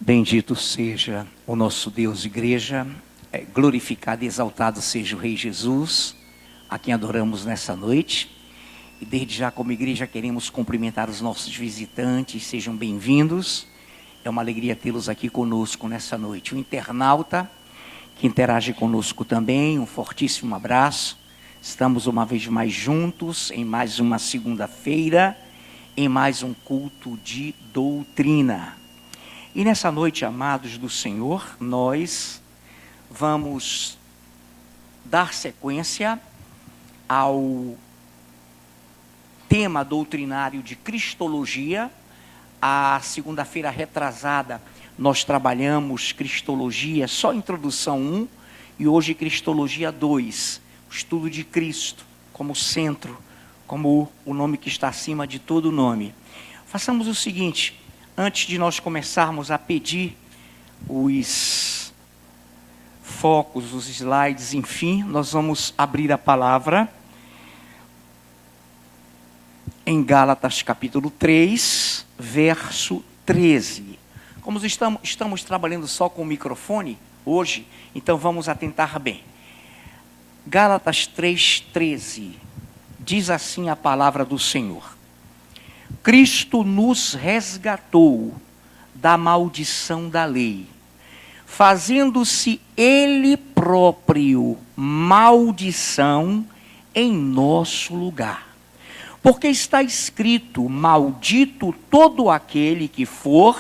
Bendito seja o nosso Deus, igreja, glorificado e exaltado seja o Rei Jesus, a quem adoramos nessa noite. E desde já, como igreja, queremos cumprimentar os nossos visitantes, sejam bem-vindos. É uma alegria tê-los aqui conosco nessa noite. O internauta que interage conosco também, um fortíssimo abraço. Estamos uma vez mais juntos, em mais uma segunda-feira, em mais um culto de doutrina. E nessa noite, amados do Senhor, nós vamos dar sequência ao tema doutrinário de Cristologia. A segunda-feira retrasada nós trabalhamos Cristologia, só introdução 1, e hoje Cristologia 2, o estudo de Cristo como centro, como o nome que está acima de todo nome. Façamos o seguinte, antes de nós começarmos a pedir os focos, os slides, enfim, nós vamos abrir a palavra em Gálatas capítulo 3, verso 13. Como estamos trabalhando só com o microfone hoje, então vamos atentar bem. Gálatas 3:13, diz assim a palavra do Senhor: Cristo nos resgatou da maldição da lei, fazendo-se Ele próprio maldição em nosso lugar. Porque está escrito: maldito todo aquele que for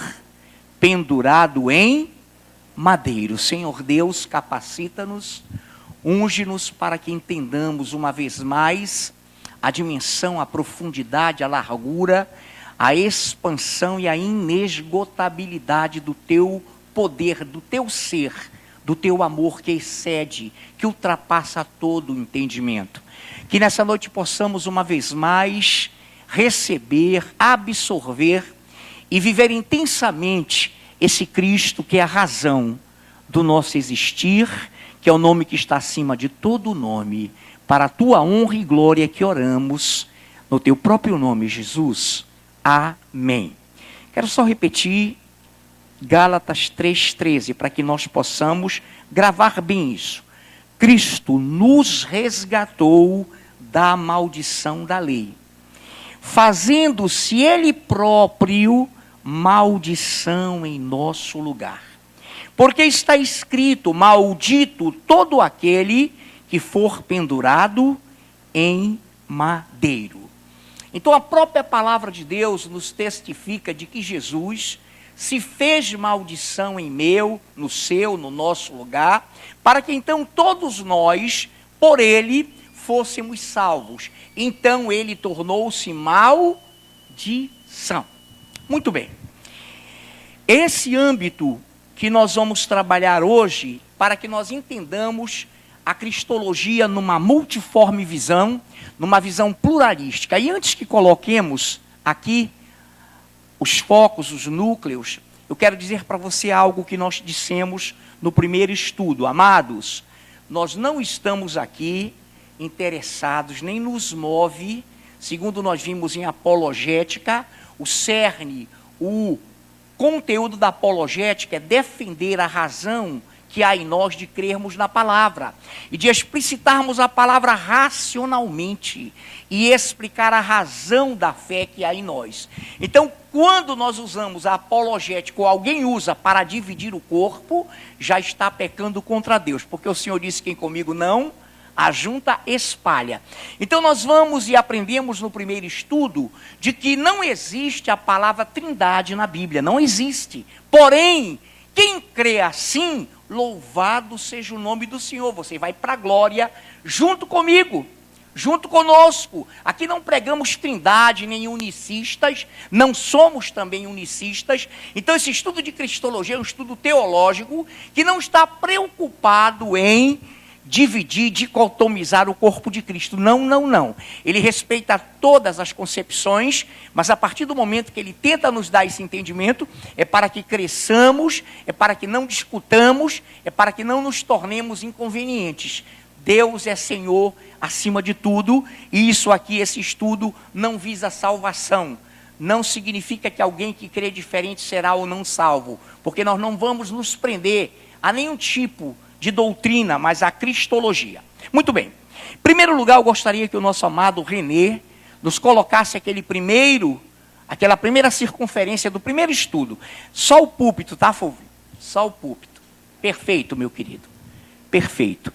pendurado em madeiro. Senhor Deus, capacita-nos, unge-nos para que entendamos uma vez mais a dimensão, a profundidade, a largura, a expansão e a inesgotabilidade do teu poder, do teu ser, do teu amor que excede, que ultrapassa todo o entendimento. Que nessa noite possamos uma vez mais receber, absorver e viver intensamente esse Cristo que é a razão do nosso existir, que é o nome que está acima de todo nome. Para a tua honra e glória que oramos, no teu próprio nome, Jesus. Amém. Quero só repetir Gálatas 3:13, para que nós possamos gravar bem isso. Cristo nos resgatou da maldição da lei, fazendo-se Ele próprio maldição em nosso lugar. Porque está escrito: maldito todo aquele que for pendurado em madeiro. Então a própria palavra de Deus nos testifica de que Jesus se fez maldição em meu, no seu, no nosso lugar, para que então todos nós, por ele, fôssemos salvos. Então ele tornou-se maldição. Muito bem. Esse âmbito que nós vamos trabalhar hoje, para que nós entendamos a cristologia numa multiforme visão, numa visão pluralística. E antes que coloquemos aqui os focos, os núcleos, eu quero dizer para você algo que nós dissemos no primeiro estudo. Amados, nós não estamos aqui interessados, nem nos move, segundo nós vimos em apologética, o cerne, o conteúdo da apologética é defender a razão que há em nós de crermos na palavra e de explicitarmos a palavra racionalmente e explicar a razão da fé que há em nós. Então, quando nós usamos a apologética ou alguém usa para dividir o corpo, já está pecando contra Deus, porque o Senhor disse: quem comigo não ajunta, espalha. Então nós vamos e aprendemos no primeiro estudo de que não existe a palavra trindade na Bíblia, não existe. Porém, quem crê assim, louvado seja o nome do Senhor. Você vai para a glória junto comigo, junto conosco. Aqui não pregamos trindade nem unicistas, não somos também unicistas. Então esse estudo de cristologia é um estudo teológico que não está preocupado em dividir, dicotomizar o corpo de Cristo. Não. Ele respeita todas as concepções, mas a partir do momento que ele tenta nos dar esse entendimento, é para que cresçamos, é para que não discutamos, é para que não nos tornemos inconvenientes. Deus é Senhor acima de tudo, e isso aqui, esse estudo, não visa salvação, não significa que alguém que crê diferente será ou não salvo, porque nós não vamos nos prender a nenhum tipo de doutrina, mas a cristologia. Muito bem. Em primeiro lugar, eu gostaria que o nosso amado René nos colocasse aquela primeira circunferência do primeiro estudo. Só o púlpito, tá, Fulvio? Só o púlpito. Perfeito, meu querido. Perfeito.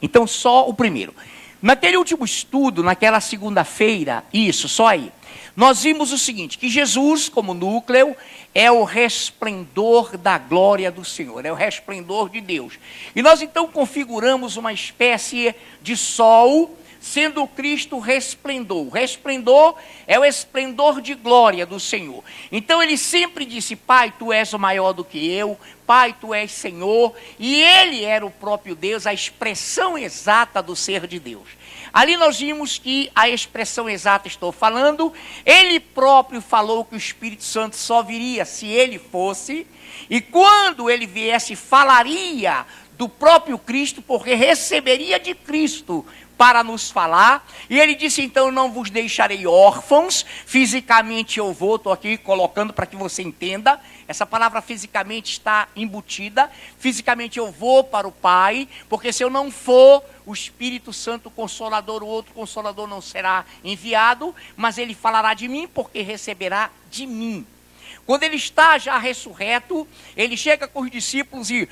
Então, só o primeiro. Naquele último estudo, naquela segunda-feira, isso, só aí, nós vimos o seguinte, que Jesus, como núcleo, é o resplendor da glória do Senhor, é o resplendor de Deus. E nós então configuramos uma espécie de sol, sendo o Cristo resplendor. O resplendor é o esplendor de glória do Senhor. Então ele sempre disse, Pai, Tu és o maior do que eu, Pai, Tu és Senhor. E Ele era o próprio Deus, a expressão exata do ser de Deus. Ali nós vimos que a expressão exata estou falando, Ele próprio falou que o Espírito Santo só viria se Ele fosse, e quando Ele viesse falaria do próprio Cristo, porque receberia de Cristo para nos falar, e ele disse, então, não vos deixarei órfãos, fisicamente eu vou, estou aqui colocando para que você entenda, essa palavra fisicamente está embutida, fisicamente eu vou para o Pai, porque se eu não for, o Espírito Santo Consolador, o outro Consolador não será enviado, mas ele falará de mim, porque receberá de mim. Quando ele está já ressurreto, ele chega com os discípulos e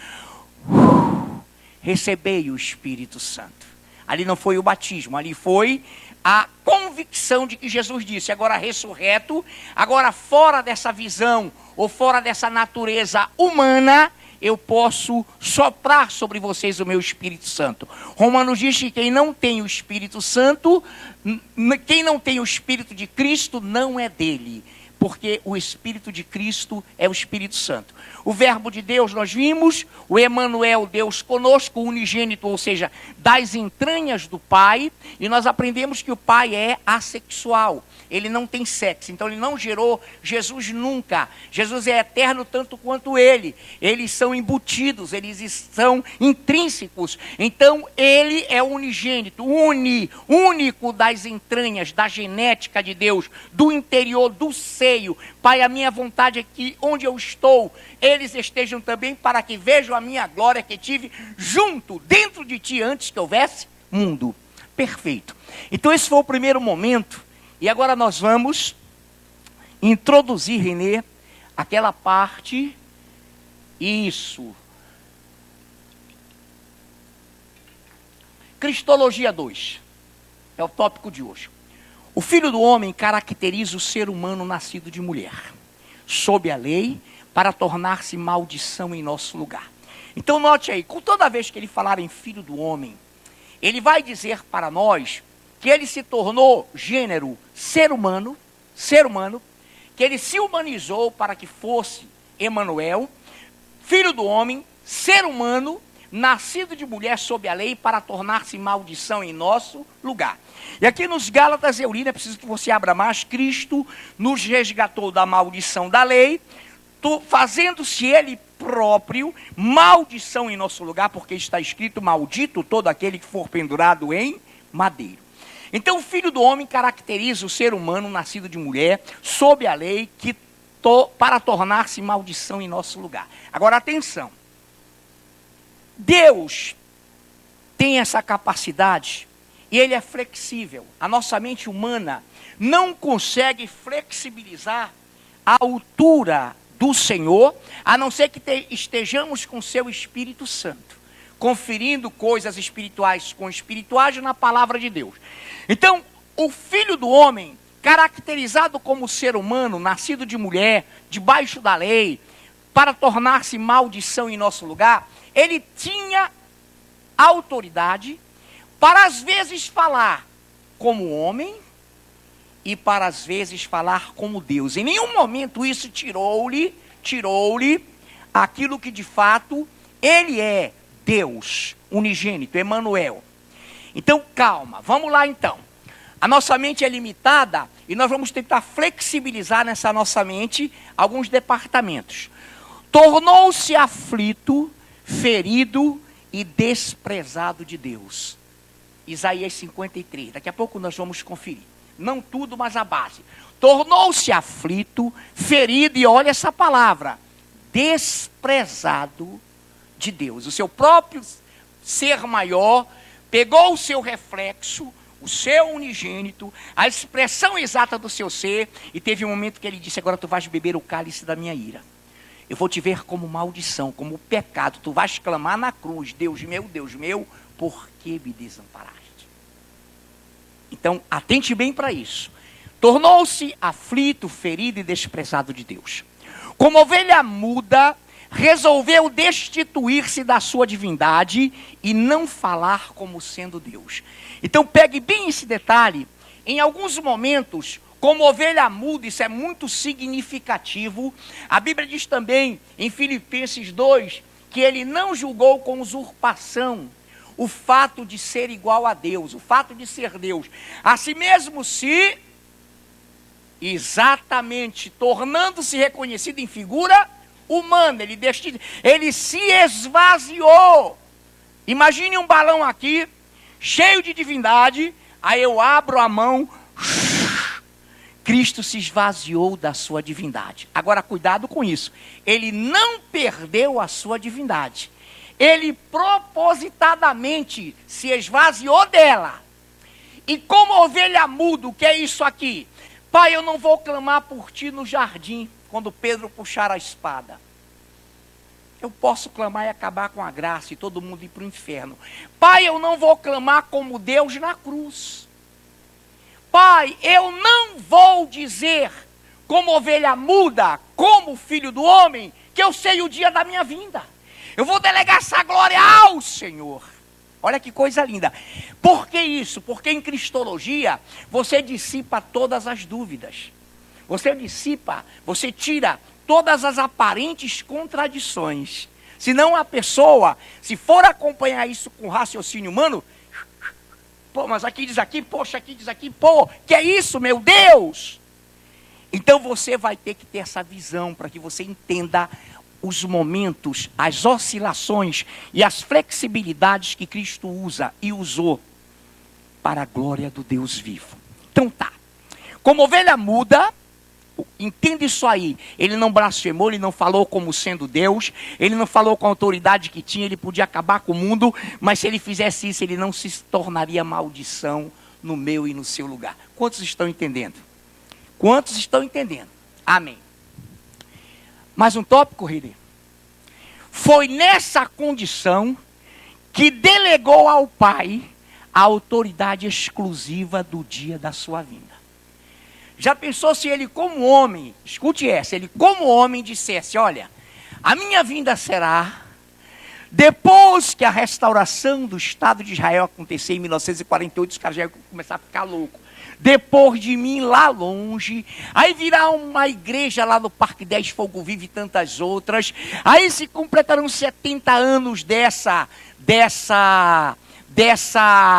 recebei o Espírito Santo. Ali não foi o batismo, ali foi a convicção de que Jesus disse, agora ressurreto, agora fora dessa visão ou fora dessa natureza humana, eu posso soprar sobre vocês o meu Espírito Santo. Romanos diz que quem não tem o Espírito Santo, quem não tem o Espírito de Cristo não é dele, porque o Espírito de Cristo é o Espírito Santo. O verbo de Deus nós vimos, o Emanuel, Deus conosco, o unigênito, ou seja, das entranhas do Pai, e nós aprendemos que o Pai é assexual, ele não tem sexo, então ele não gerou Jesus nunca. Jesus é eterno tanto quanto ele, eles são embutidos, eles são intrínsecos, então ele é unigênito, único das entranhas, da genética de Deus, do interior, do seio. Pai, a minha vontade é que onde eu estou, eles estejam também, para que vejam a minha glória que tive junto, dentro de ti, antes que houvesse mundo. Perfeito. Então esse foi o primeiro momento, e agora nós vamos introduzir, René, aquela parte, isso. Cristologia 2, é o tópico de hoje. O Filho do Homem caracteriza o ser humano nascido de mulher, sob a lei, para tornar-se maldição em nosso lugar. Então note aí, com toda vez que ele falar em Filho do Homem, ele vai dizer para nós que ele se tornou gênero ser humano, que ele se humanizou para que fosse Emanuel, Filho do Homem, ser humano, nascido de mulher sob a lei para tornar-se maldição em nosso lugar. E aqui nos Gálatas, eu li, é preciso que você abra mais, Cristo nos resgatou da maldição da lei, fazendo-se ele próprio maldição em nosso lugar, porque está escrito, maldito todo aquele que for pendurado em madeiro. Então o Filho do Homem caracteriza o ser humano nascido de mulher, sob a lei, para tornar-se maldição em nosso lugar. Agora atenção, Deus tem essa capacidade e ele é flexível. A nossa mente humana não consegue flexibilizar a altura do Senhor, a não ser que estejamos com seu Espírito Santo, conferindo coisas espirituais com espirituais na palavra de Deus. Então, o Filho do Homem, caracterizado como ser humano, nascido de mulher, debaixo da lei, para tornar-se maldição em nosso lugar, ele tinha autoridade para às vezes falar como homem e para às vezes falar como Deus. Em nenhum momento isso tirou-lhe aquilo que de fato ele é, Deus, unigênito, Emanuel. Então calma, vamos lá então. A nossa mente é limitada e nós vamos tentar flexibilizar nessa nossa mente alguns departamentos. Tornou-se aflito, ferido e desprezado de Deus. Isaías 53, daqui a pouco nós vamos conferir. não tudo, mas a base. Tornou-se aflito, ferido, e olha essa palavra, desprezado de Deus. O seu próprio ser maior pegou o seu reflexo, o seu unigênito, a expressão exata do seu ser, e teve um momento que ele disse: agora tu vais beber o cálice da minha ira. Eu vou te ver como maldição, como pecado. Tu vais clamar na cruz: Deus meu, por que me desamparaste? Então, atente bem para isso. Tornou-se aflito, ferido e desprezado de Deus. Como ovelha muda, resolveu destituir-se da sua divindade e não falar como sendo Deus. Então pegue bem esse detalhe. Em alguns momentos, como ovelha muda, isso é muito significativo. A Bíblia diz também, em Filipenses 2, que ele não julgou com usurpação o fato de ser igual a Deus, o fato de ser Deus. Assim mesmo se, exatamente, tornando-se reconhecido em figura humana, ele se esvaziou. Imagine um balão aqui, cheio de divindade, aí eu abro a mão, Cristo se esvaziou da sua divindade. Agora cuidado com isso, ele não perdeu a sua divindade, ele propositadamente se esvaziou dela. E como ovelha muda, o que é isso aqui? Pai, eu não vou clamar por ti no jardim, quando Pedro puxar a espada. Eu posso clamar e acabar com a graça e todo mundo ir para o inferno. Pai, eu não vou clamar como Deus na cruz. Pai, eu não vou dizer como ovelha muda, como filho do homem, que eu sei o dia da minha vinda. Eu vou delegar essa glória ao Senhor. Olha que coisa linda. Por que isso? Porque em cristologia você dissipa todas as dúvidas. Você tira todas as aparentes contradições. Senão a pessoa, se for acompanhar isso com raciocínio humano, pô, mas aqui diz aqui, poxa, aqui diz aqui, pô, que é isso, meu Deus? Então você vai ter que ter essa visão para que você entenda os momentos, as oscilações e as flexibilidades que Cristo usa e usou para a glória do Deus vivo. Então tá, como ovelha muda, entenda isso aí, ele não blasfemou, ele não falou como sendo Deus, ele não falou com a autoridade que tinha, ele podia acabar com o mundo, mas se ele fizesse isso, ele não se tornaria maldição no meu e no seu lugar. Quantos estão entendendo? Quantos estão entendendo? Amém. Mais um tópico, Riri. Foi nessa condição que delegou ao Pai a autoridade exclusiva do dia da sua vinda. Já pensou se ele como homem, escute essa, ele como homem dissesse: olha, a minha vinda será depois que a restauração do Estado de Israel acontecer em 1948, os caras já iam começar a ficar loucos. Depois de mim, lá longe, aí virá uma igreja lá no Parque 10 Fogo Vivo e tantas outras. Aí se completarão 70 anos dessa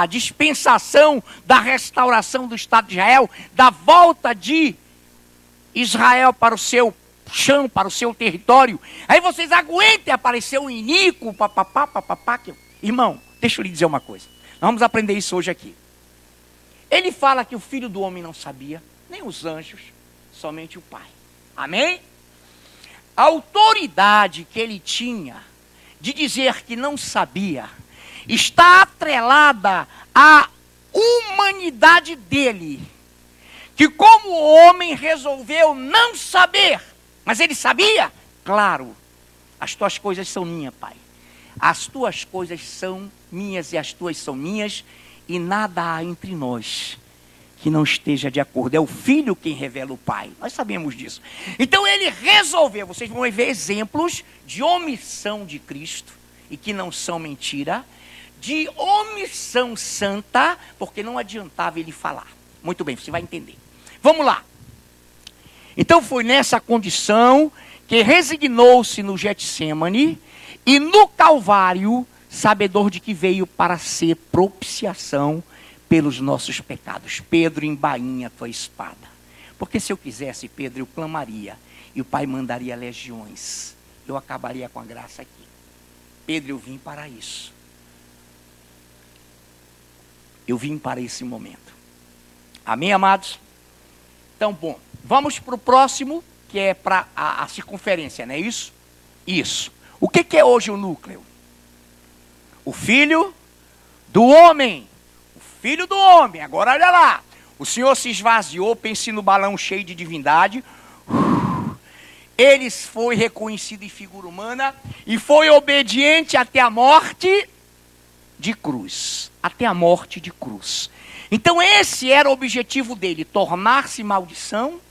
dispensação da restauração do Estado de Israel, da volta de Israel para o seu chão, para o seu território. Aí vocês aguentem aparecer um iníquo, papapá. Irmão, deixa eu lhe dizer uma coisa. Nós vamos aprender isso hoje aqui. Ele fala que o Filho do Homem não sabia, nem os anjos, somente o Pai. Amém? A autoridade que ele tinha de dizer que não sabia está atrelada à humanidade dele, que como homem resolveu não saber, mas ele sabia? Claro, as tuas coisas são minhas, Pai. As tuas coisas são minhas e as tuas são minhas, e nada há entre nós que não esteja de acordo. É o Filho quem revela o Pai. Nós sabemos disso. Então ele resolveu, vocês vão ver exemplos de omissão de Cristo, e que não são mentira, de omissão santa, porque não adiantava ele falar. Muito bem, você vai entender. Vamos lá. Então foi nessa condição que resignou-se no Getsêmani, e no Calvário, sabedor de que veio para ser propiciação pelos nossos pecados. Pedro, embainha a tua espada. Porque se eu quisesse, Pedro, eu clamaria, e o Pai mandaria legiões. Eu acabaria com a graça aqui. Pedro, eu vim para isso. Eu vim para esse momento. Amém, amados? Então, bom, vamos para o próximo, que é para a circunferência, não é isso? Isso. O que é hoje o núcleo? O filho do homem. O filho do homem. Agora olha lá. O Senhor se esvaziou, pense no balão cheio de divindade. Ele foi reconhecido em figura humana e foi obediente até a morte de cruz. Até a morte de cruz. Então esse era o objetivo dele, tornar-se maldição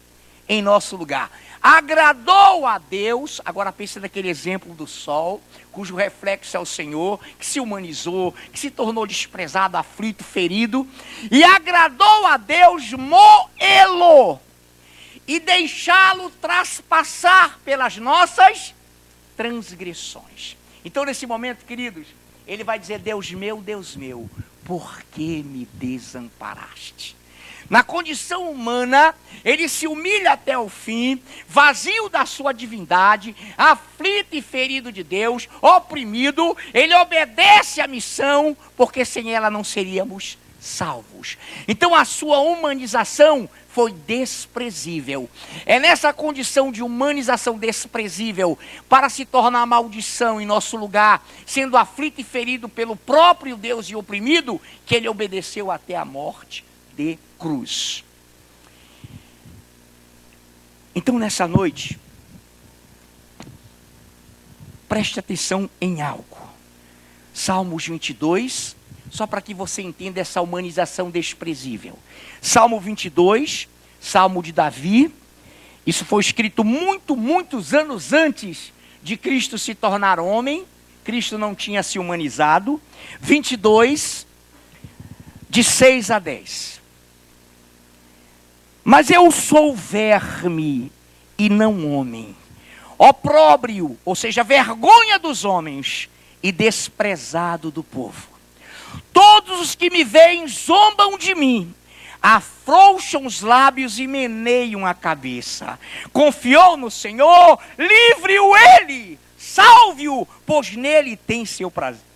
em nosso lugar. Agradou a Deus, agora pensa naquele exemplo do sol, cujo reflexo é o Senhor, que se humanizou, que se tornou desprezado, aflito, ferido, e agradou a Deus moê-lo e deixá-lo traspassar pelas nossas transgressões. Então nesse momento, queridos, ele vai dizer: Deus meu, por que me desamparaste? Na condição humana, ele se humilha até o fim, vazio da sua divindade, aflito e ferido de Deus, oprimido, ele obedece à missão, porque sem ela não seríamos salvos. Então a sua humanização foi desprezível. É nessa condição de humanização desprezível, para se tornar maldição em nosso lugar, sendo aflito e ferido pelo próprio Deus e oprimido, que ele obedeceu até a morte de cruz. Então nessa noite, preste atenção em algo. Salmos 22, só para que você entenda essa humanização desprezível. Salmo 22, Salmo de Davi. Isso foi escrito muitos anos antes de Cristo se tornar homem. Cristo não tinha se humanizado. 22, de 6 a 10. Mas eu sou verme e não homem, opróbrio, ou seja, vergonha dos homens e desprezado do povo. Todos os que me veem zombam de mim, afrouxam os lábios e meneiam a cabeça. Confiou no Senhor, livre-o ele, salve-o, pois nele tem seu prazer.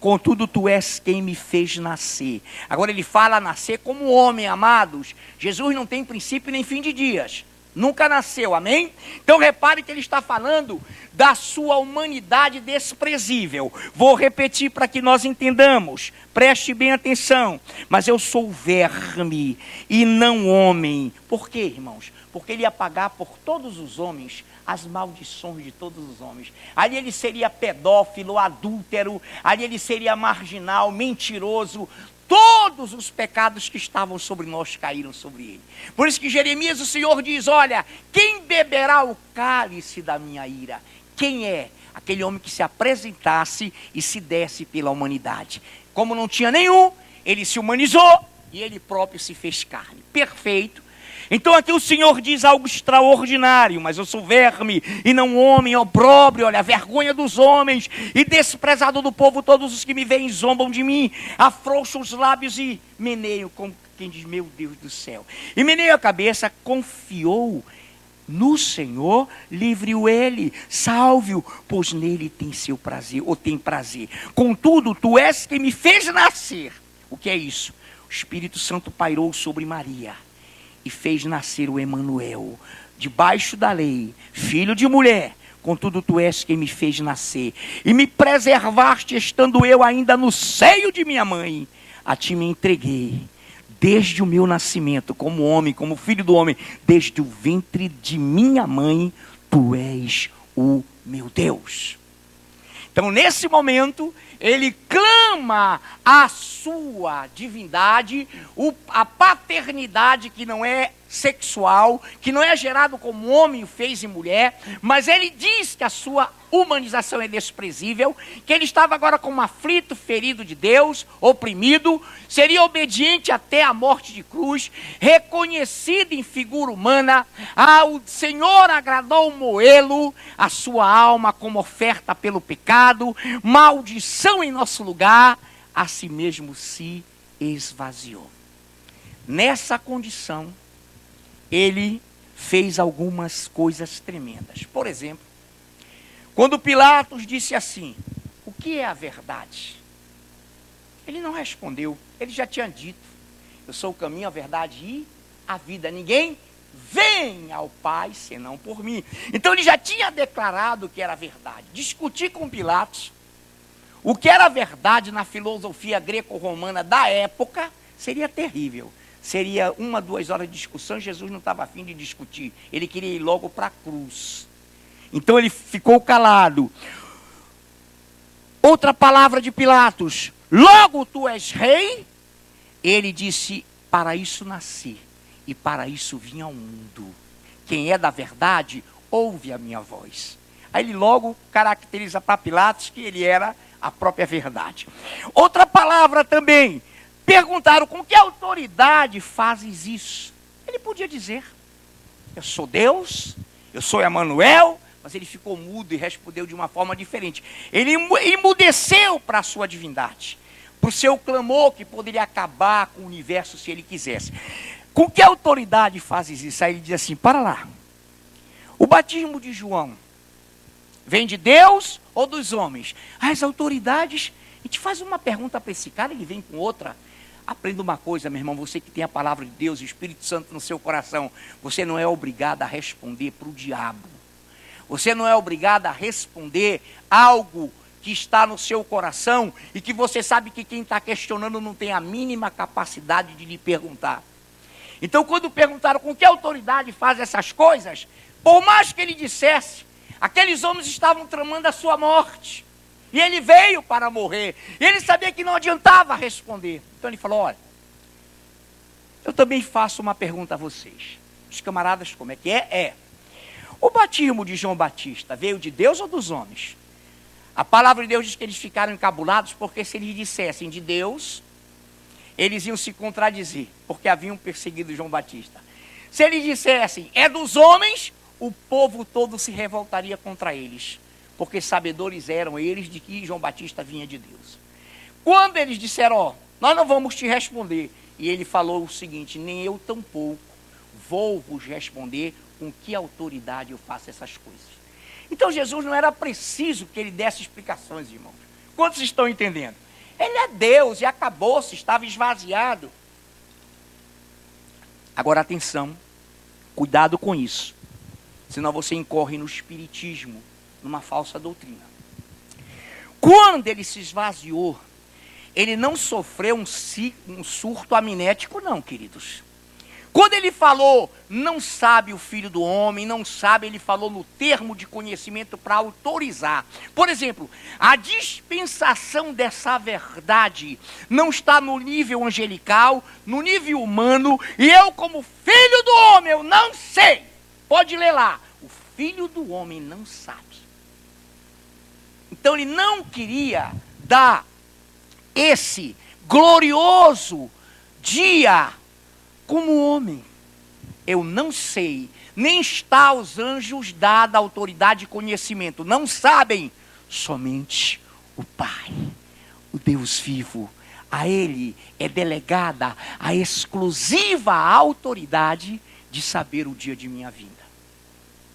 Contudo, tu és quem me fez nascer. Agora ele fala nascer como homem, amados. Jesus não tem princípio nem fim de dias. Nunca nasceu, amém? Então repare que ele está falando da sua humanidade desprezível. Vou repetir para que nós entendamos. Preste bem atenção. Mas eu sou verme e não homem. Por quê, irmãos? Porque ele ia pagar por todos os homens as maldições de todos os homens. Ali ele seria pedófilo, adúltero, ali ele seria marginal, mentiroso. Todos os pecados que estavam sobre nós caíram sobre ele. Por isso que Jeremias, o Senhor diz: olha, quem beberá o cálice da minha ira? Quem é? Aquele homem que se apresentasse e se desse pela humanidade. Como não tinha nenhum, ele se humanizou e ele próprio se fez carne. Perfeito. Então aqui o Senhor diz algo extraordinário: mas eu sou verme e não homem, opróbrio, olha, a vergonha dos homens e desprezado do povo. Todos os que me veem zombam de mim, afrouxam os lábios e meneiam, como quem diz: meu Deus do céu. E meneio a cabeça. Confiou no Senhor, livre-o ele, salve-o, pois nele tem seu prazer, ou tem prazer. Contudo, tu és quem me fez nascer. O que é isso? O Espírito Santo pairou sobre Maria e fez nascer o Emanuel, debaixo da lei, filho de mulher. Contudo, tu és quem me fez nascer, e me preservaste, estando eu ainda no seio de minha mãe. A ti me entreguei, desde o meu nascimento, como homem, como filho do homem, desde o ventre de minha mãe, tu és o meu Deus. Então, nesse momento, ele clama a sua divindade, a paternidade que não é sexual, que não é gerado como homem o fez em mulher, mas ele diz que a sua humanização é desprezível, que ele estava agora como aflito, ferido de Deus, oprimido, seria obediente até a morte de cruz, reconhecido em figura humana. Ao Senhor agradou moê-lo, a sua alma como oferta pelo pecado, maldição em nosso lugar, a si mesmo se esvaziou. Nessa condição, ele fez algumas coisas tremendas. Por exemplo, quando Pilatos disse assim: o que é a verdade? Ele não respondeu, ele já tinha dito. Eu sou o caminho, a verdade e a vida. Ninguém vem ao Pai senão por mim. Então ele já tinha declarado que era verdade. Discutir com Pilatos o que era verdade na filosofia greco-romana da época seria terrível. Seria 1 a 2 horas de discussão. Jesus não estava afim de discutir. Ele queria ir logo para a cruz. Então ele ficou calado. Outra palavra de Pilatos: logo tu és rei? Ele disse: para isso nasci e para isso vim ao mundo. Quem é da verdade, ouve a minha voz. Aí ele logo caracteriza para Pilatos que ele era a própria verdade. Outra palavra também. Perguntaram: com que autoridade fazes isso? Ele podia dizer: eu sou Deus, eu sou Emanuel. Mas ele ficou mudo e respondeu de uma forma diferente. Ele emudeceu para a sua divindade, para o seu clamor que poderia acabar com o universo se ele quisesse. Com que autoridade fazes isso? Aí ele diz assim: para lá. O batismo de João vem de Deus ou dos homens? As autoridades. A gente faz uma pergunta para esse cara, ele vem com outra. Aprenda uma coisa, meu irmão, você que tem a palavra de Deus e o Espírito Santo no seu coração, você não é obrigado a responder para o diabo. Você não é obrigado a responder algo que está no seu coração e que você sabe que quem está questionando não tem a mínima capacidade de lhe perguntar. Então, quando perguntaram com que autoridade faz essas coisas, por mais que ele dissesse, aqueles homens estavam tramando a sua morte. E ele veio para morrer. E ele sabia que não adiantava responder. Então ele falou: olha, eu também faço uma pergunta a vocês. Os camaradas, como é que é? O batismo de João Batista veio de Deus ou dos homens? A palavra de Deus diz que eles ficaram encabulados porque se eles dissessem de Deus, eles iam se contradizer, porque haviam perseguido João Batista. Se eles dissessem é dos homens, o povo todo se revoltaria contra eles, porque sabedores eram eles de que João Batista vinha de Deus. Quando eles disseram: nós não vamos te responder, e ele falou o seguinte: nem eu tampouco vou vos responder com que autoridade eu faço essas coisas. Então Jesus não era preciso que ele desse explicações, irmãos. Quantos estão entendendo? Ele é Deus e acabou-se, estava esvaziado. Agora atenção, cuidado com isso, senão você incorre no espiritismo, numa falsa doutrina. Quando ele se esvaziou, ele não sofreu um surto amnético não, queridos. Quando ele falou, não sabe o filho do homem, não sabe, ele falou no termo de conhecimento para autorizar. Por exemplo, a dispensação dessa verdade não está no nível angelical, no nível humano, e eu como filho do homem, eu não sei. Pode ler lá, o filho do homem não sabe. Então ele não queria dar esse glorioso dia como homem. Eu não sei, nem está aos anjos dada autoridade e conhecimento. Não sabem, somente o Pai, o Deus vivo. A Ele é delegada a exclusiva autoridade de saber o dia de minha vinda.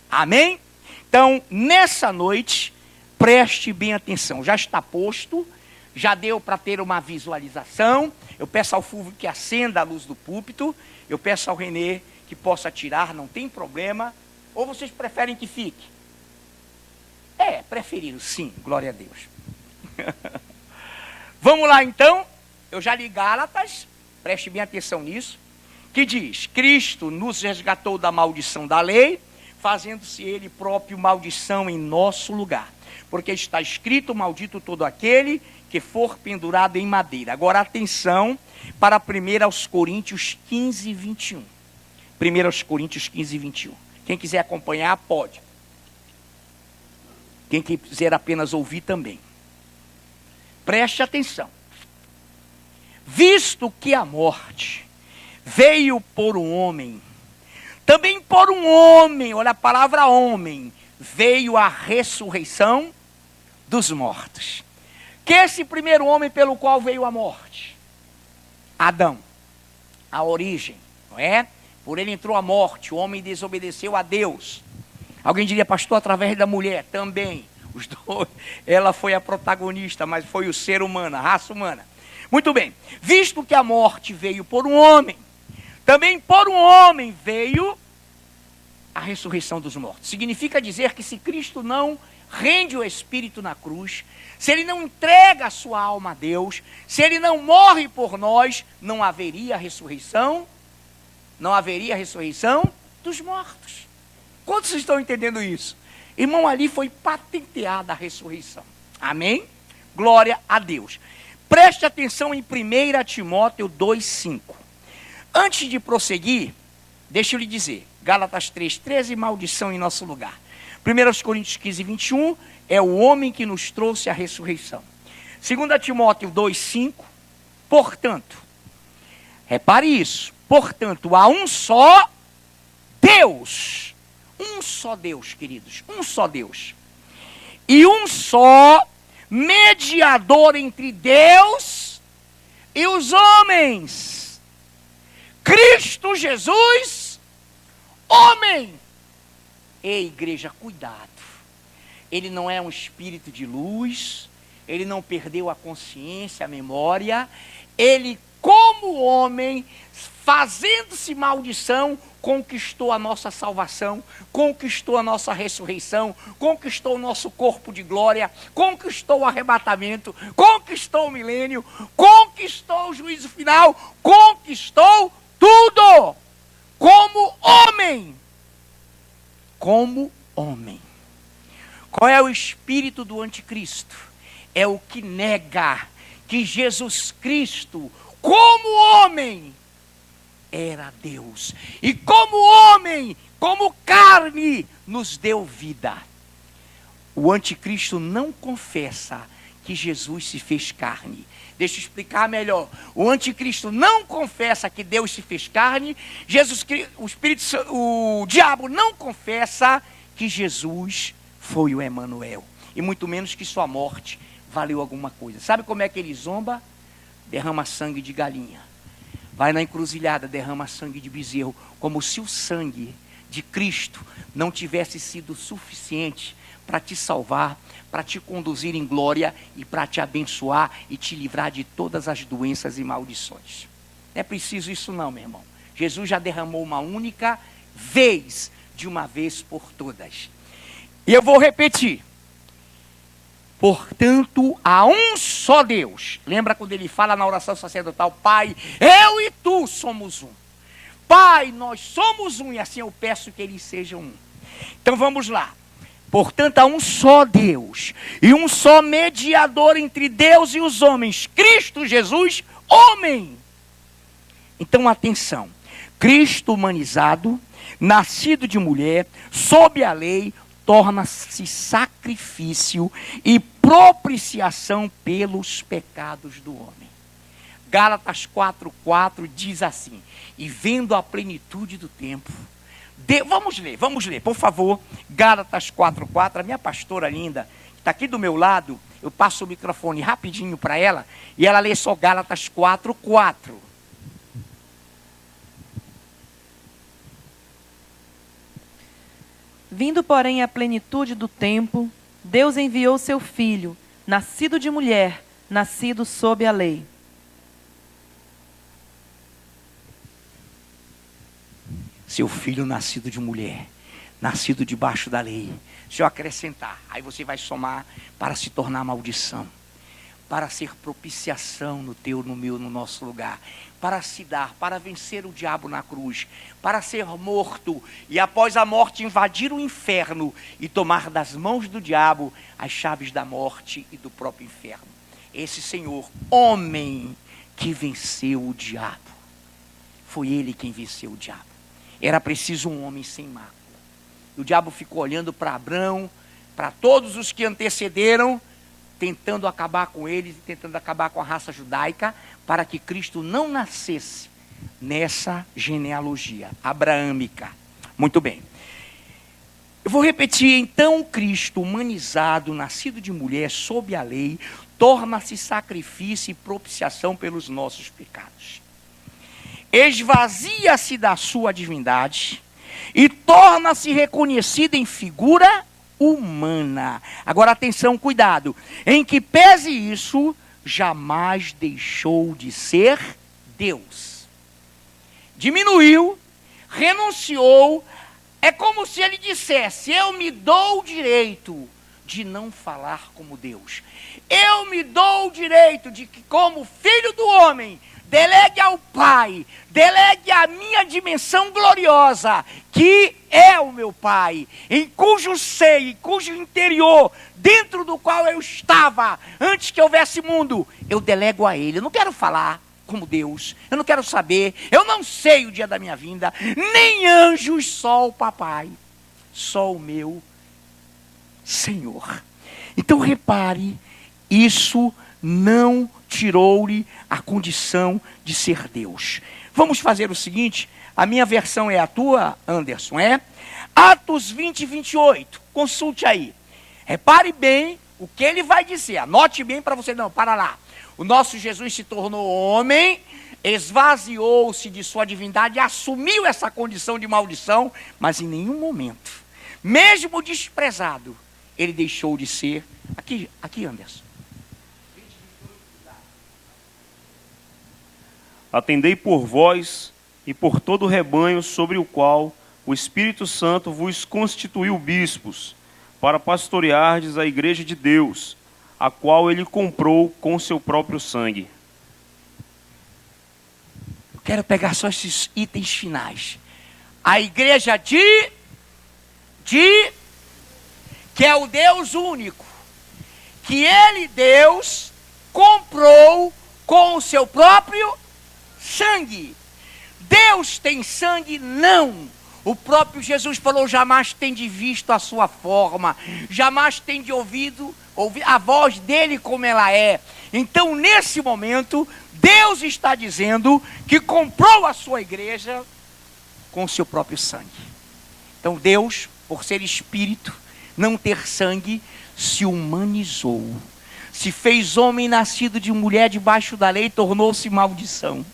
Amém? Então, nessa noite, preste bem atenção. Já está posto, já deu para ter uma visualização. Eu peço ao Fulvio que acenda a luz do púlpito. Eu peço ao Renê que possa tirar, não tem problema. Ou vocês preferem que fique? Preferiram, sim, glória a Deus. Vamos lá então. Eu já li Gálatas, preste bem atenção nisso, que diz: Cristo nos resgatou da maldição da lei, fazendo-se Ele próprio maldição em nosso lugar. Porque está escrito: maldito todo aquele que for pendurado em madeira. Agora atenção para 1 Coríntios 15, 21. 1 Coríntios 15, 21. Quem quiser acompanhar, pode. Quem quiser apenas ouvir também. Preste atenção. Visto que a morte veio por um homem, também por um homem, olha a palavra homem, veio a ressurreição dos mortos. Que esse primeiro homem pelo qual veio a morte? Adão. A origem, não é? Por ele entrou a morte, o homem desobedeceu a Deus. Alguém diria: pastor, através da mulher? Também. Os dois, ela foi a protagonista, mas foi o ser humano, a raça humana. Muito bem. Visto que a morte veio por um homem, também por um homem veio a ressurreição dos mortos. Significa dizer que se Cristo não rende o Espírito na cruz, se ele não entrega a sua alma a Deus, se ele não morre por nós, não haveria ressurreição, dos mortos. Quantos estão entendendo isso? Irmão, ali foi patenteada a ressurreição. Amém? Glória a Deus. Preste atenção em 1 Timóteo 2,5. Antes de prosseguir, deixa eu lhe dizer, Gálatas 3,13, maldição em nosso lugar. 1 Coríntios 15:21, é o homem que nos trouxe a ressurreição. 2 Timóteo 2,5, portanto, repare isso, portanto, há um só Deus, queridos, um só Deus, e um só mediador entre Deus e os homens, Cristo Jesus, homem. Ei, igreja, cuidado. Ele não é um espírito de luz, ele não perdeu a consciência, a memória. Ele, como homem, fazendo-se maldição, conquistou a nossa salvação, conquistou a nossa ressurreição, conquistou o nosso corpo de glória, conquistou o arrebatamento, conquistou o milênio, conquistou o juízo final, conquistou tudo, como homem. Como homem. Qual é o espírito do anticristo? É o que nega que Jesus Cristo, como homem, era Deus. E como homem, como carne, nos deu vida. O anticristo não confessa que Jesus se fez carne. Deixa eu explicar melhor. O anticristo não confessa que Deus se fez carne. O diabo não confessa que Jesus foi o Emanuel. E muito menos que sua morte valeu alguma coisa. Sabe como é que ele zomba? Derrama sangue de galinha. Vai na encruzilhada, derrama sangue de bezerro. Como se o sangue de Cristo não tivesse sido suficiente para te salvar, para te conduzir em glória e para te abençoar e te livrar de todas as doenças e maldições. Não é preciso isso não, meu irmão. Jesus já derramou uma única vez, de uma vez por todas. E eu vou repetir. Portanto, há um só Deus. Lembra quando ele fala na oração sacerdotal, Pai, eu e tu somos um. Pai, nós somos um, e assim eu peço que eles sejam um. Então vamos lá. Portanto, há um só Deus, e um só mediador entre Deus e os homens, Cristo Jesus, homem. Então, atenção. Cristo humanizado, nascido de mulher, sob a lei, torna-se sacrifício e propiciação pelos pecados do homem. Gálatas 4:4 diz assim, e vendo a plenitude do tempo, vamos ler, por favor, Gálatas 4:4, a minha pastora linda, que está aqui do meu lado, eu passo o microfone rapidinho para ela, e ela lê só Gálatas 4:4. Vindo, porém, a plenitude do tempo, Deus enviou seu Filho, nascido de mulher, nascido sob a lei. Seu filho nascido de mulher, nascido debaixo da lei. Se eu acrescentar, aí você vai somar para se tornar maldição, para ser propiciação no teu, no meu, no nosso lugar, para se dar, para vencer o diabo na cruz, para ser morto e após a morte invadir o inferno e tomar das mãos do diabo as chaves da morte e do próprio inferno. Esse Senhor, homem que venceu o diabo, foi ele quem venceu o diabo. Era preciso um homem sem mácula. O diabo ficou olhando para Abraão, para todos os que antecederam, tentando acabar com eles, tentando acabar com a raça judaica, para que Cristo não nascesse nessa genealogia abraâmica. Muito bem. Eu vou repetir, então Cristo humanizado, nascido de mulher, sob a lei, torna-se sacrifício e propiciação pelos nossos pecados. Esvazia-se da sua divindade e torna-se reconhecida em figura humana. Agora atenção, cuidado. Em que pese isso, jamais deixou de ser Deus. Diminuiu, renunciou. É como se ele dissesse: eu me dou o direito de não falar como Deus. Eu me dou o direito de que, como filho do homem, delegue ao Pai, delegue a minha dimensão gloriosa, que é o meu Pai, em cujo seio, em cujo interior, dentro do qual eu estava, antes que houvesse mundo, eu delego a Ele. Eu não quero falar como Deus, eu não quero saber, eu não sei o dia da minha vinda, nem anjos, só o papai, só o meu Senhor. Então repare, isso não tirou-lhe a condição de ser Deus. Vamos fazer o seguinte, a minha versão é a tua, Anderson, é? Atos 20, 28, consulte aí. Repare bem o que ele vai dizer, anote bem para você, não, para lá. O nosso Jesus se tornou homem, esvaziou-se de sua divindade, assumiu essa condição de maldição, mas em nenhum momento, mesmo desprezado, ele deixou de ser. Aqui, Anderson. Atendei por vós e por todo o rebanho sobre o qual o Espírito Santo vos constituiu bispos, para pastoreardes a igreja de Deus, a qual ele comprou com seu próprio sangue. Quero pegar só esses itens finais. A igreja que é o Deus único, que ele, Deus, comprou com o seu próprio sangue. Deus tem sangue? Não. O próprio Jesus falou: jamais tende visto a sua forma, jamais tende ouvido a voz dele como ela é. Então, nesse momento, Deus está dizendo que comprou a sua igreja com o seu próprio sangue. Então, Deus, por ser espírito, não ter sangue, se humanizou, se fez homem nascido de mulher debaixo da lei, tornou-se maldição,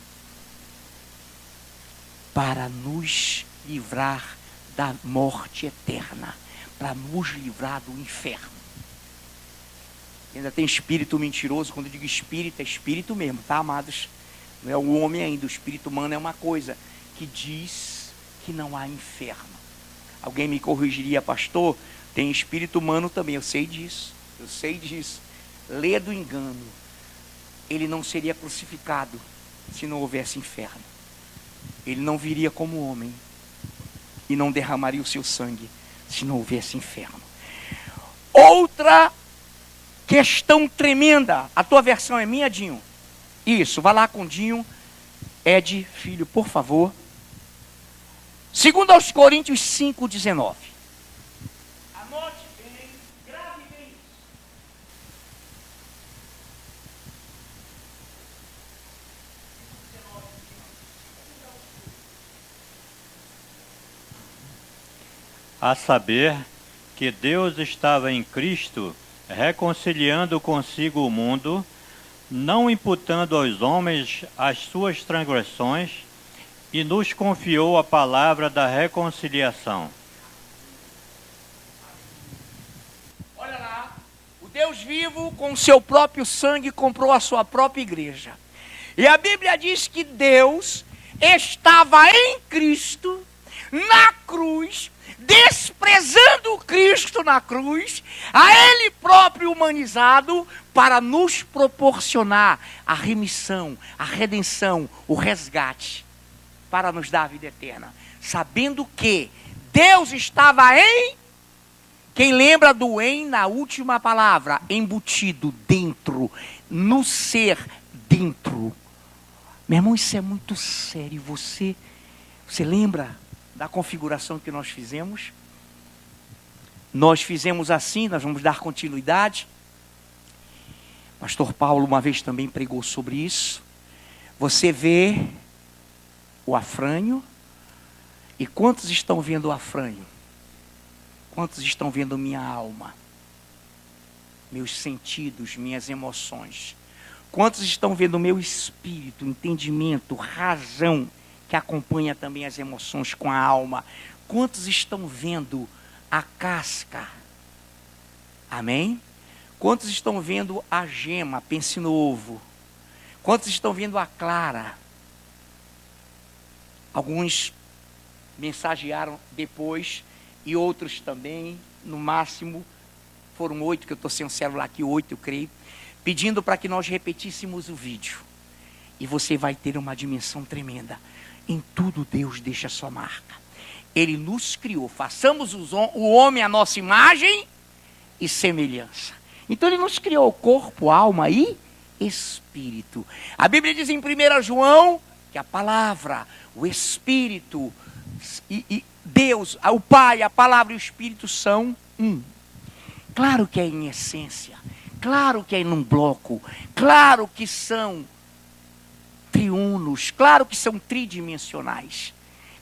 para nos livrar da morte eterna, para nos livrar do inferno. Ainda tem espírito mentiroso. Quando eu digo espírito, é espírito mesmo, tá, amados? Não é o homem ainda. O espírito humano é uma coisa que diz que não há inferno. Alguém me corrigiria: pastor, tem espírito humano também. Eu sei disso. Lê do engano. Ele não seria crucificado se não houvesse inferno. Ele não viria como homem e não derramaria o seu sangue se não houvesse inferno. Outra questão tremenda. A tua versão é minha, Dinho? Isso, vai lá com Dinho. Ed, filho, por favor. 2 aos Coríntios 5, 19. Anote bem, grave bem isso. A saber, que Deus estava em Cristo, reconciliando consigo o mundo, não imputando aos homens as suas transgressões, e nos confiou a palavra da reconciliação. Olha lá, o Deus vivo com o seu próprio sangue comprou a sua própria igreja. E a Bíblia diz que Deus estava em Cristo, na cruz, desprezando Cristo na cruz, a Ele próprio humanizado, para nos proporcionar a remissão, a redenção, o resgate, para nos dar a vida eterna. Sabendo que Deus estava em... Quem lembra do em na última palavra? Embutido, dentro, no ser, dentro. Meu irmão, isso é muito sério. Você lembra da configuração que nós fizemos? Nós fizemos assim, nós vamos dar continuidade. Pastor Paulo uma vez também pregou sobre isso. Você vê o Afrânio, e quantos estão vendo o Afrânio? Quantos estão vendo minha alma? Meus sentidos, minhas emoções? Quantos estão vendo meu espírito, entendimento, razão, que acompanha também as emoções com a alma? Quantos estão vendo a casca? Amém? Quantos estão vendo a Gema, pense no ovo? Quantos estão vendo a Clara? Alguns mensagearam depois e outros também, no máximo, foram 8, que eu estou sem o celular aqui, 8 eu creio, pedindo para que nós repetíssemos o vídeo. E você vai ter uma dimensão tremenda. Em tudo Deus deixa a sua marca. Ele nos criou, façamos o homem à nossa imagem e semelhança. Então ele nos criou corpo, alma e espírito. A Bíblia diz em 1 João que a palavra, o espírito e Deus, o Pai, a palavra e o espírito são um. Claro que é em essência, claro que é num bloco, claro que são triunos, claro que são tridimensionais.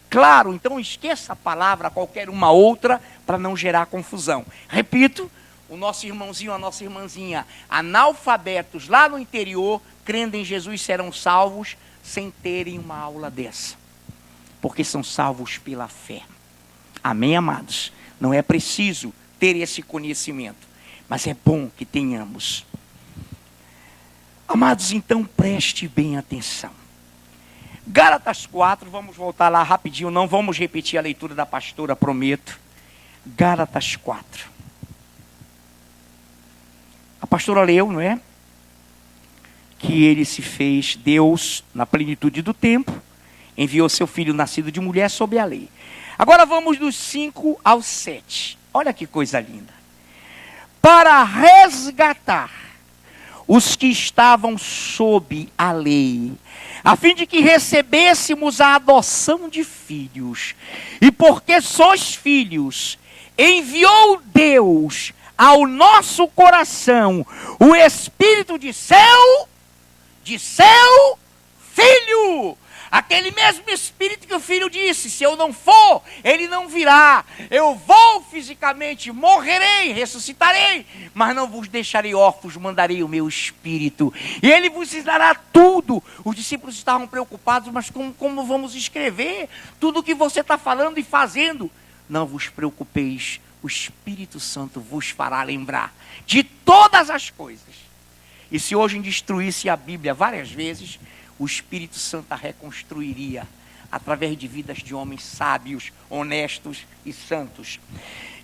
Claro, então esqueça a palavra, qualquer uma outra, para não gerar confusão. Repito, o nosso irmãozinho, a nossa irmãzinha, analfabetos lá no interior, crendo em Jesus, serão salvos sem terem uma aula dessa. Porque são salvos pela fé. Amém, amados? Não é preciso ter esse conhecimento, mas é bom que tenhamos. Amados, então preste bem atenção. Gálatas 4, vamos voltar lá rapidinho, não vamos repetir a leitura da pastora, prometo. Gálatas 4. A pastora leu, não é? Que ele se fez Deus na plenitude do tempo, enviou seu filho nascido de mulher sob a lei. Agora vamos dos 5 ao 7. Olha que coisa linda. Para resgatar os que estavam sob a lei, a fim de que recebêssemos a adoção de filhos. E porque sois filhos, enviou Deus ao nosso coração o Espírito de seu Filho. Aquele mesmo Espírito que o Filho disse, se eu não for, ele não virá. Eu vou fisicamente, morrerei, ressuscitarei, mas não vos deixarei órfãos, mandarei o meu Espírito. E ele vos ensinará tudo. Os discípulos estavam preocupados, mas como vamos escrever tudo o que você está falando e fazendo? Não vos preocupeis, o Espírito Santo vos fará lembrar de todas as coisas. E se hoje destruísse a Bíblia várias vezes, o Espírito Santo a reconstruiria através de vidas de homens sábios, honestos e santos.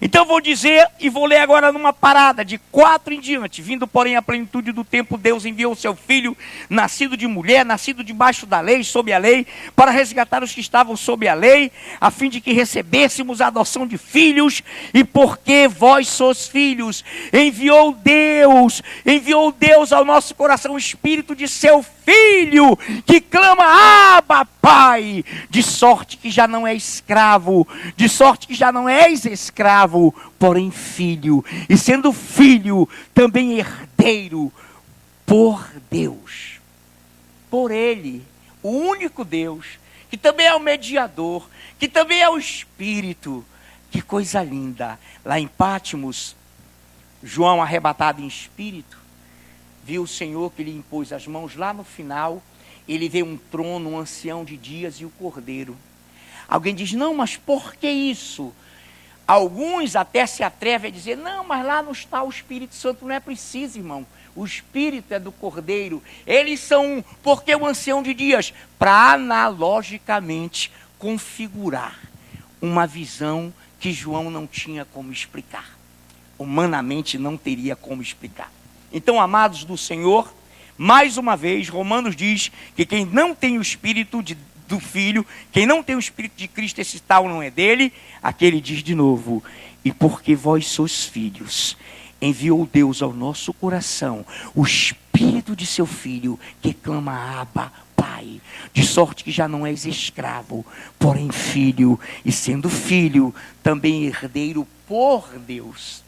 Então vou dizer e vou ler agora numa parada de 4 em diante. Vindo, porém, à plenitude do tempo, Deus enviou o seu Filho, nascido de mulher, nascido debaixo da lei, sob a lei, para resgatar os que estavam sob a lei, a fim de que recebêssemos a adoção de filhos. E porque vós sois filhos, enviou Deus ao nosso coração o Espírito de seu Filho, que clama: Abba, Pai. De sorte que já não é escravo, de sorte que já não és escravo, porém filho, e sendo filho, também herdeiro por Deus, por Ele, o único Deus, que também é o mediador, que também é o Espírito. Que coisa linda! Lá em Pátimos, João, arrebatado em espírito, viu o Senhor que lhe impôs as mãos. Lá no final, ele vê um trono, um ancião de dias e o cordeiro. Alguém diz: não, mas por que isso? Alguns até se atrevem a dizer: não, mas lá não está o Espírito Santo. Não é preciso, irmão. O Espírito é do Cordeiro. Eles são um. Porque o ancião de dias? Para analogicamente configurar uma visão que João não tinha como explicar. Humanamente não teria como explicar. Então, amados do Senhor, mais uma vez, Romanos diz que quem não tem o Espírito do Filho, quem não tem o Espírito de Cristo, esse tal não é dele. Aqui ele diz de novo: e porque vós sois filhos, enviou Deus ao nosso coração o Espírito de seu Filho, que clama: Abba, Pai. De sorte que já não és escravo, porém filho, e sendo filho, também herdeiro por Deus,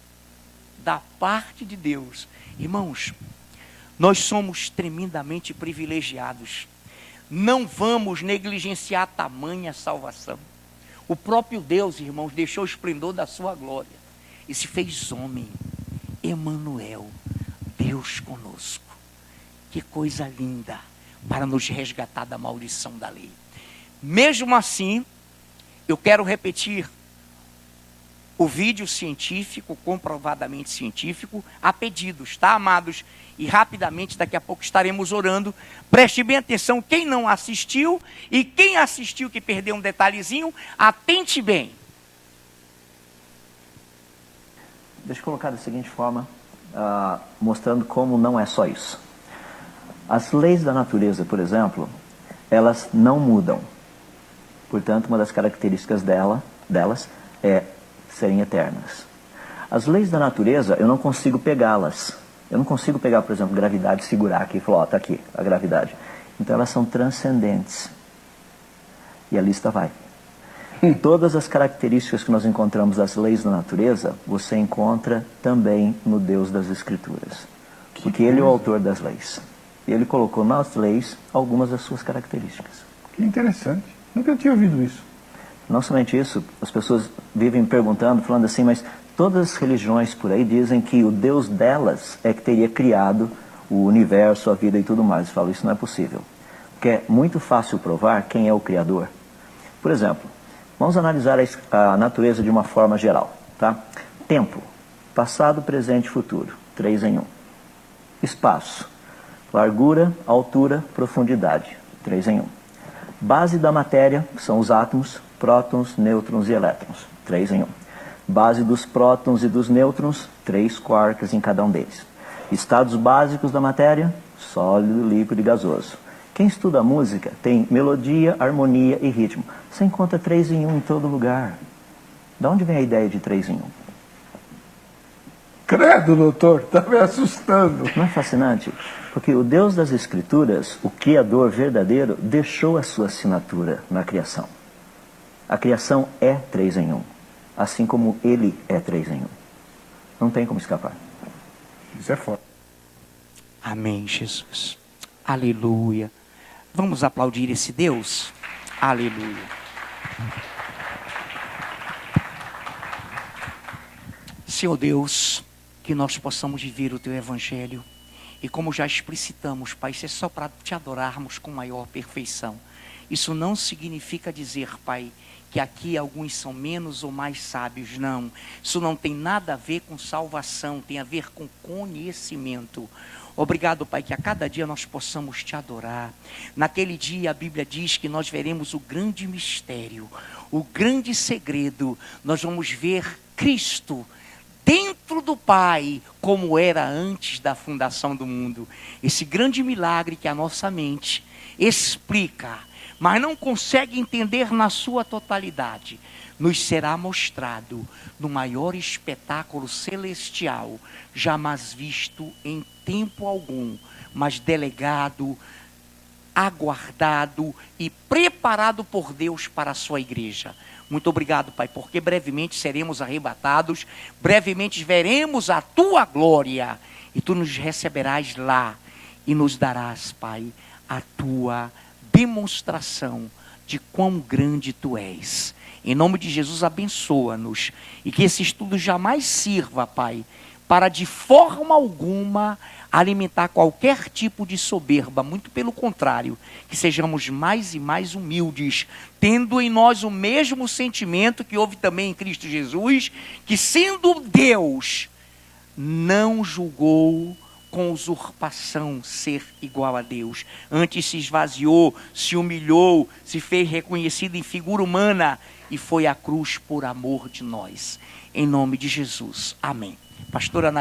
da parte de Deus. Irmãos, nós somos tremendamente privilegiados. Não vamos negligenciar tamanha salvação. O próprio Deus, irmãos, deixou o esplendor da sua glória e se fez homem. Emanuel, Deus conosco. Que coisa linda, para nos resgatar da maldição da lei. Mesmo assim, eu quero repetir o vídeo científico, comprovadamente científico, a pedidos, tá, amados? E rapidamente, daqui a pouco estaremos orando. Preste bem atenção, quem não assistiu, e quem assistiu que perdeu um detalhezinho, atente bem. Deixa eu colocar da seguinte forma, mostrando como não é só isso. As leis da natureza, por exemplo, elas não mudam. Portanto, uma das características delas é serem eternas. As leis da natureza, eu não consigo pegá-las. Eu não consigo pegar, por exemplo, gravidade e segurar aqui e falar, ó, tá aqui a gravidade. Então elas são transcendentes. E a lista vai. Todas as características que nós encontramos das leis da natureza, você encontra também no Deus das Escrituras. Porque Ele é o autor das leis. E Ele colocou nas leis algumas das suas características. Que interessante. Nunca tinha ouvido isso. Não somente isso, as pessoas vivem perguntando, falando assim, mas todas as religiões por aí dizem que o Deus delas é que teria criado o universo, a vida e tudo mais. Eu falo, isso não é possível. Porque é muito fácil provar quem é o Criador. Por exemplo, vamos analisar a natureza de uma forma geral, tá? Tempo, passado, presente e futuro, 3 em 1. Espaço, largura, altura, profundidade, 3 em 1. Base da matéria, que são os átomos, prótons, nêutrons e elétrons, 3 em 1. Base dos prótons e dos nêutrons, 3 quarks em cada um deles. Estados básicos da matéria, sólido, líquido e gasoso. Quem estuda música tem melodia, harmonia e ritmo. Você encontra 3 em 1 em todo lugar. De onde vem a ideia de 3 em 1? Credo, doutor, está me assustando. Não é fascinante? Porque o Deus das Escrituras, o Criador verdadeiro, deixou a sua assinatura na criação. A criação é 3 em 1, assim como Ele é 3 em 1. Não tem como escapar. Isso é forte. Amém, Jesus. Aleluia. Vamos aplaudir esse Deus? Aleluia. Senhor Deus, que nós possamos viver o Teu Evangelho. E como já explicitamos, Pai, isso é só para Te adorarmos com maior perfeição. Isso não significa dizer, Pai, que aqui alguns são menos ou mais sábios, não. Isso não tem nada a ver com salvação, tem a ver com conhecimento. Obrigado, Pai, que a cada dia nós possamos Te adorar. Naquele dia a Bíblia diz que nós veremos o grande mistério, o grande segredo. Nós vamos ver Cristo dentro do Pai, como era antes da fundação do mundo. Esse grande milagre que a nossa mente explica, mas não consegue entender na sua totalidade, nos será mostrado no maior espetáculo celestial jamais visto em tempo algum, mas delegado, aguardado e preparado por Deus para a sua igreja. Muito obrigado, Pai, porque brevemente seremos arrebatados, brevemente veremos a Tua glória, e Tu nos receberás lá, e nos darás, Pai, a Tua demonstração de quão grande Tu és. Em nome de Jesus, abençoa-nos, e que esse estudo jamais sirva, Pai, para de forma alguma alimentar qualquer tipo de soberba, muito pelo contrário, que sejamos mais e mais humildes, tendo em nós o mesmo sentimento que houve também em Cristo Jesus, que sendo Deus, não julgou com usurpação ser igual a Deus, antes se esvaziou, se humilhou, se fez reconhecido em figura humana, e foi à cruz por amor de nós, em nome de Jesus, amém. Pastora Ana